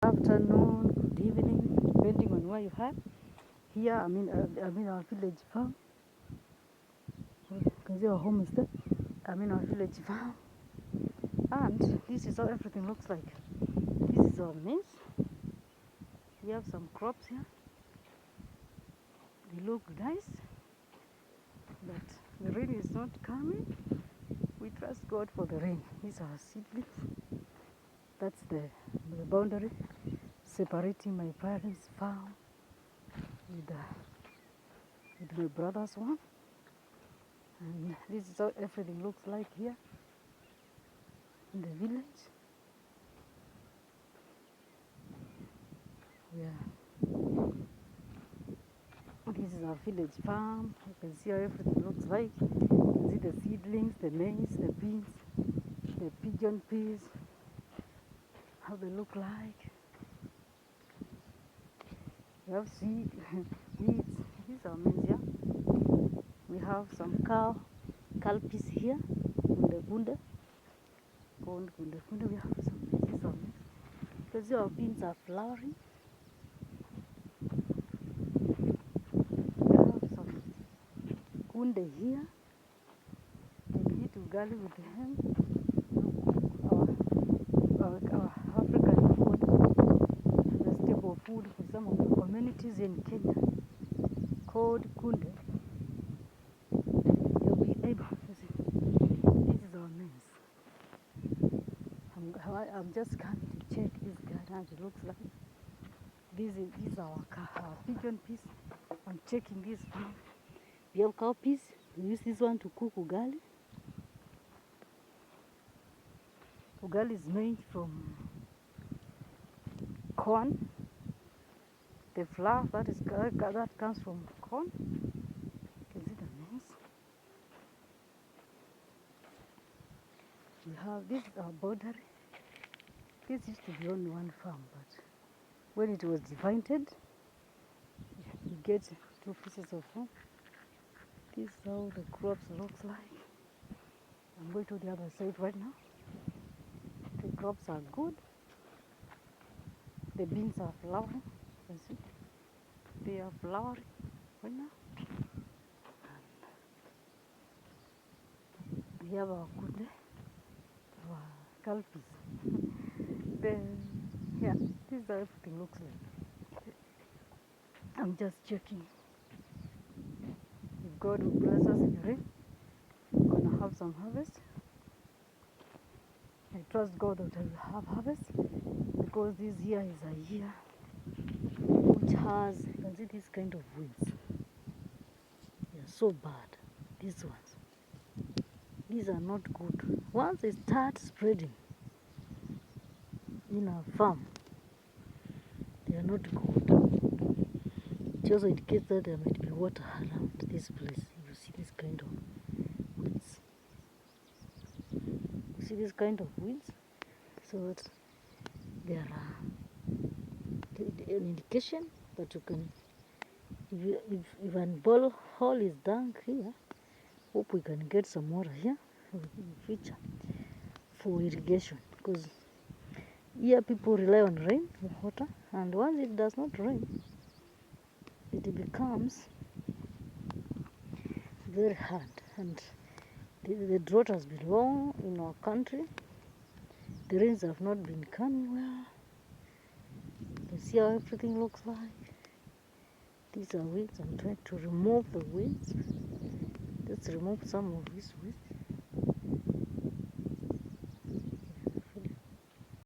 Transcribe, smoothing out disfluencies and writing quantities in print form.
Afternoon, good evening, depending on where you are. Here, I'm in our village farm. You can see our homestead. I'm in our village farm, and this is how everything looks like. This is our maize. We have some crops here. They look nice, but the rain is not coming. We trust God for the rain. These are our seedlings. That's the boundary separating my parents' farm with my brother's one. And this is how everything looks like here in the village. This is our village farm. You can see how everything looks like. You can see the seedlings, the maize, the beans, the pigeon peas, how they look like. We have seed, weeds. These are maize here. We have some cowpeas here. Kunde. We have some maize. These are maize. You can see our beans are flowering. Kunde here. We eat ugali with them. Our African food, the staple food for some of the communities in Kenya, called kunde. You'll be able to see. This is our maize. I'm just coming to check this garden. It looks like this is our pigeon peas. I'm checking this farm. We have cowpeas. We use this one to cook ugali. Ugali is made from corn. The flour that comes from corn. You can see the maize. We have this is our boundary. This used to be only one farm, but when it was divided, you get two pieces of farm. This is how the crops looks like. I'm going to the other side right now. The crops are good. The beans are flowering. You can see they are flowering right now. And we have our kunde, our cowpeas. Yeah, this is how everything looks like. I'm just checking. If God will bless us in rain, we're gonna have some harvest. I trust God that I will have harvest, because this year is a year which has, you can see this kind of weeds. They are so bad. These ones. These are not good. Once they start spreading in our farm, they are not good. It also indicates that there might be water around this place. You see this kind of weeds. You see this kind of weeds? So that there are an indication that you can, if a borehole is dug here, hope we can get some water here in the future for irrigation, because here people rely on rain water, and once it does not rain, it becomes very hard, and the drought has been long in our country. The rains have not been coming well. You see how everything looks like. These are weeds. I'm trying to remove the weeds. Let's remove some of these weeds.